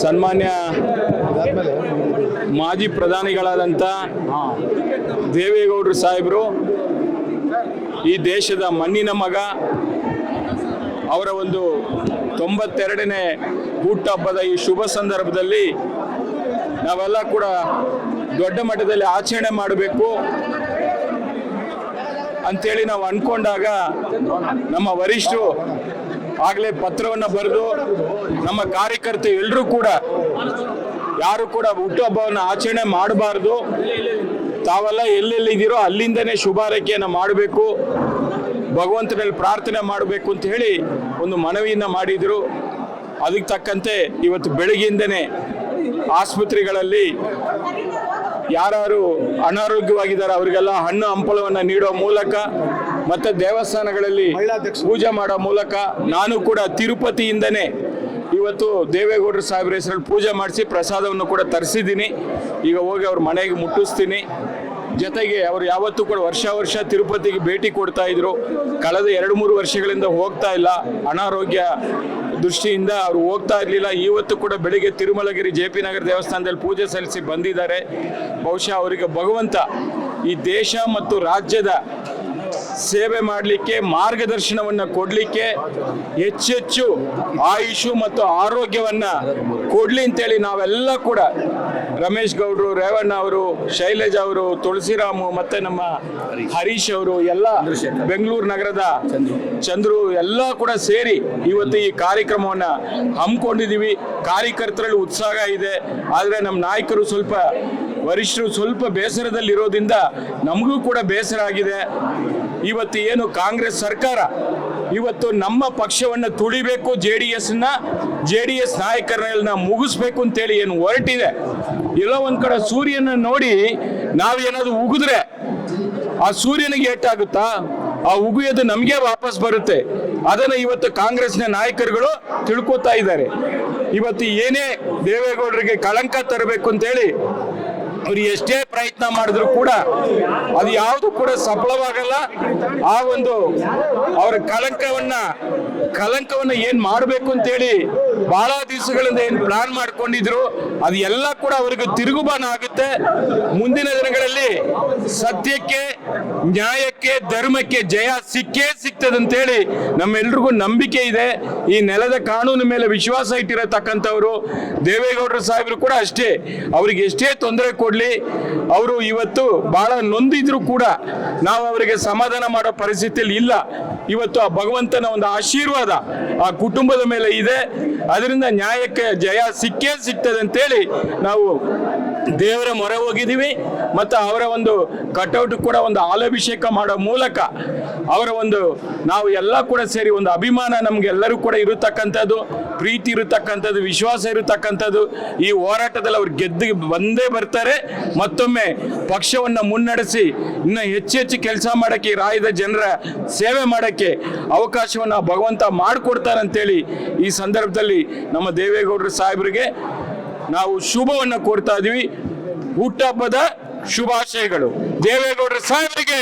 ಸನ್ಮಾನ್ಯ ಮಾಜಿ ಪ್ರಧಾನಿಗಳಾದಂಥ ದೇವೇಗೌಡರು ಸಾಹೇಬರು ಈ ದೇಶದ ಮಣ್ಣಿನ ಮಗ. ಅವರ ಒಂದು 92ನೇ ಹುಟ್ಟುಹಬ್ಬದ ಈ ಶುಭ ಸಂದರ್ಭದಲ್ಲಿ ನಾವೆಲ್ಲ ಕೂಡ ದೊಡ್ಡ ಮಟ್ಟದಲ್ಲಿ ಆಚರಣೆ ಮಾಡಬೇಕು ಅಂಥೇಳಿ ನಾವು ಅಂದ್ಕೊಂಡಾಗ ನಮ್ಮ ವರಿಷ್ಠರು ಆಗಲೇ ಪತ್ರವನ್ನು ಬರೆದು ನಮ್ಮ ಕಾರ್ಯಕರ್ತರು ಎಲ್ಲರೂ ಕೂಡ ಯಾರು ಕೂಡ ಹುಟ್ಟುಹಬ್ಬವನ್ನು ಆಚರಣೆ ಮಾಡಬಾರ್ದು, ತಾವೆಲ್ಲ ಎಲ್ಲೆಲ್ಲಿದ್ದೀರೋ ಅಲ್ಲಿಂದನೇ ಶುಭಾರೈಕೆಯನ್ನು ಮಾಡಬೇಕು, ಭಗವಂತನಲ್ಲಿ ಪ್ರಾರ್ಥನೆ ಮಾಡಬೇಕು ಅಂತ ಹೇಳಿ ಒಂದು ಮನವಿಯನ್ನು ಮಾಡಿದರು. ಅದಕ್ಕೆ ತಕ್ಕಂತೆ ಇವತ್ತು ಬೆಳಗ್ಗೆಯಿಂದನೇ ಆಸ್ಪತ್ರೆಗಳಲ್ಲಿ ಯಾರು ಅನಾರೋಗ್ಯವಾಗಿದ್ದಾರೆ ಅವರಿಗೆಲ್ಲ ಹಣ್ಣು ಹಂಪಲವನ್ನು ನೀಡೋ ಮೂಲಕ ಮತ್ತು ದೇವಸ್ಥಾನಗಳಲ್ಲಿ ಪೂಜೆ ಮಾಡೋ ಮೂಲಕ ನಾನು ಕೂಡ ತಿರುಪತಿಯಿಂದನೇ ಇವತ್ತು ದೇವೇಗೌಡರ ಸಾಹೇಬ್ರ ಹೆಸರಲ್ಲಿ ಪೂಜೆ ಮಾಡಿಸಿ ಪ್ರಸಾದವನ್ನು ಕೂಡ ತರಿಸಿದ್ದೀನಿ. ಈಗ ಹೋಗಿ ಅವ್ರ ಮನೆಗೆ ಮುಟ್ಟಿಸ್ತೀನಿ. ಜೊತೆಗೆ ಅವರು ಯಾವತ್ತೂ ಕೂಡ ವರ್ಷ ತಿರುಪತಿಗೆ ಭೇಟಿ ಕೊಡ್ತಾ ಇದ್ರು. ಕಳೆದ 2-3 ವರ್ಷಗಳಿಂದ ಹೋಗ್ತಾ ಇಲ್ಲ, ಅನಾರೋಗ್ಯ ದೃಷ್ಟಿಯಿಂದ ಅವರು ಹೋಗ್ತಾ ಇರಲಿಲ್ಲ. ಇವತ್ತು ಕೂಡ ಬೆಳಿಗ್ಗೆ ತಿರುಮಲಗಿರಿ JP ನಗರ ದೇವಸ್ಥಾನದಲ್ಲಿ ಪೂಜೆ ಸಲ್ಲಿಸಿ ಬಂದಿದ್ದಾರೆ. ಬಹುಶಃ ಅವರಿಗೆ ಭಗವಂತ ಈ ದೇಶ ಮತ್ತು ರಾಜ್ಯದ ಸೇವೆ ಮಾಡಲಿಕ್ಕೆ, ಮಾರ್ಗದರ್ಶನವನ್ನು ಕೊಡಲಿಕ್ಕೆ ಹೆಚ್ಚೆಚ್ಚು ಆಯುಷು ಮತ್ತು ಆರೋಗ್ಯವನ್ನು ಕೊಡಲಿ ಅಂತೇಳಿ ನಾವೆಲ್ಲ ಕೂಡ ರಮೇಶ್ ಗೌಡರು, ರೇವಣ್ಣ ಅವರು, ಶೈಲೇಜ್ ಅವರು, ತುಳಸಿರಾಮು ಮತ್ತು ನಮ್ಮ ಹರೀಶ್ ಅವರು ಎಲ್ಲ ಬೆಂಗಳೂರು ನಗರದ ಚಂದ್ರು ಎಲ್ಲ ಕೂಡ ಸೇರಿ ಇವತ್ತು ಈ ಕಾರ್ಯಕ್ರಮವನ್ನು ಹಮ್ಮಿಕೊಂಡಿದ್ದೀವಿ. ಕಾರ್ಯಕರ್ತರಲ್ಲಿ ಉತ್ಸಾಹ ಇದೆ. ಆದರೆ ನಮ್ಮ ನಾಯಕರು ವರಿಷ್ಠರು ಸ್ವಲ್ಪ ಬೇಸರದಲ್ಲಿರೋದ್ರಿಂದ ನಮಗೂ ಕೂಡ ಬೇಸರ ಆಗಿದೆ. ಇವತ್ತು ಏನು ಕಾಂಗ್ರೆಸ್ ಸರ್ಕಾರ ಇವತ್ತು ನಮ್ಮ ಪಕ್ಷವನ್ನು ತುಳಿಬೇಕು, JDS ನಾಯಕರನ್ನ ಮುಗಿಸ್ಬೇಕು ಅಂತೇಳಿ ಏನು ಹೊರಟಿದೆ. ಎಲ್ಲೋ ಒಂದು ಕಡೆ ಸೂರ್ಯನ ನೋಡಿ ನಾವೇನಾದ್ರು ಉಗಿದ್ರೆ ಆ ಸೂರ್ಯನಿಗೆ ಏಟಾಗುತ್ತಾ? ಆ ಉಗಿಯೋದು ನಮಗೆ ವಾಪಸ್ ಬರುತ್ತೆ. ಅದನ್ನು ಇವತ್ತು ಕಾಂಗ್ರೆಸ್ನ ನಾಯಕರುಗಳು ತಿಳ್ಕೊತಾ ಇದ್ದಾರೆ. ಇವತ್ತು ಏನೇ ದೇವೇಗೌಡರಿಗೆ ಕಳಂಕ ತರಬೇಕು ಅಂತೇಳಿ ಅವ್ರು ಎಷ್ಟೇ ಪ್ರಯತ್ನ ಮಾಡಿದ್ರು ಕೂಡ ಅದು ಯಾವುದು ಕೂಡ ಸಫಲವಾಗಲ್ಲ. ಆ ಒಂದು ಅವರ ಕಳಂಕವನ್ನ ಏನ್ ಮಾಡಬೇಕು ಅಂತೇಳಿ ಬಹಳ ದಿವಸಗಳಿಂದ ಏನ್ ಪ್ಲಾನ್ ಮಾಡ್ಕೊಂಡಿದ್ರು ಅದು ಎಲ್ಲ ಕೂಡ ಅವರಿಗೆ ತಿರುಗುಬಾಣ ಆಗುತ್ತೆ. ಮುಂದಿನ ದಿನಗಳಲ್ಲಿ ಸತ್ಯಕ್ಕೆ, ನ್ಯಾಯಕ್ಕೆ, ಧರ್ಮಕ್ಕೆ ಜಯ ಸಿಗ್ತದಂತೇಳಿ ನಮ್ಮೆಲ್ರಿಗೂ ನಂಬಿಕೆ ಇದೆ. ಈ ನೆಲದ ಕಾನೂನು ಮೇಲೆ ವಿಶ್ವಾಸ ಇಟ್ಟಿರತಕ್ಕಂಥವ್ರು ದೇವೇಗೌಡರು ಸಾಹೇಬರು ಕೂಡ ಅಷ್ಟೇ. ಅವ್ರಿಗೆ ಎಷ್ಟೇ ತೊಂದರೆ ಕೊಡ್ಲಿ, ಅವರು ಇವತ್ತು ಬಹಳ ನೊಂದಿದ್ರು ಕೂಡ ನಾವು ಅವರಿಗೆ ಸಮಾಧಾನ ಮಾಡೋ ಪರಿಸ್ಥಿತಿಯಲ್ಲಿ ಇಲ್ಲ. ಇವತ್ತು ಆ ಭಗವಂತನ ಒಂದು ಆಶೀರ್ವಾದ ಆ ಕುಟುಂಬದ ಮೇಲೆ ಇದೆ. ಅದರಿಂದ ನ್ಯಾಯಕ್ಕೆ ಜಯ ಸಿಗ್ತದೆ ಅಂತೇಳಿ ನಾವು ದೇವರ ಮೊರೆ ಹೋಗಿದ್ದೀವಿ. ಮತ್ತು ಅವರ ಒಂದು ಕಟೌಟ್ ಕೂಡ ಒಂದು ಹಾಲಾಭಿಷೇಕ ಮಾಡೋ ಮೂಲಕ ಅವರ ಒಂದು ನಾವು ಎಲ್ಲ ಕೂಡ ಸೇರಿ ಒಂದು ಅಭಿಮಾನ ನಮಗೆಲ್ಲರೂ ಕೂಡ ಇರತಕ್ಕಂಥದ್ದು, ಪ್ರೀತಿ ಇರತಕ್ಕಂಥದ್ದು, ವಿಶ್ವಾಸ ಇರತಕ್ಕಂಥದ್ದು. ಈ ಹೋರಾಟದಲ್ಲಿ ಅವ್ರು ಗೆದ್ದು ಬಂದೇ ಬರ್ತಾರೆ. ಮತ್ತೊಮ್ಮೆ ಪಕ್ಷವನ್ನು ಮುನ್ನಡೆಸಿ ಇನ್ನು ಹೆಚ್ಚು ಕೆಲಸ ಮಾಡೋಕ್ಕೆ, ರಾಜ್ಯದ ಜನರ ಸೇವೆ ಮಾಡೋಕ್ಕೆ ಅವಕಾಶವನ್ನು ಭಗವಂತ ಮಾಡಿಕೊಡ್ತಾರೆ ಅಂತೇಳಿ ಈ ಸಂದರ್ಭದಲ್ಲಿ ನಮ್ಮ ದೇವೇಗೌಡರ ಸಾಹೇಬರಿಗೆ ನಾವು ಶುಭವನ್ನು ಕೋರ್ತಾ ಇದೀವಿ. ಹುಟ್ಟುಹಬ್ಬದ ಶುಭಾಶಯಗಳು ದೇವೇಗೌಡರ ಸಾಹೇಬರಿಗೆ.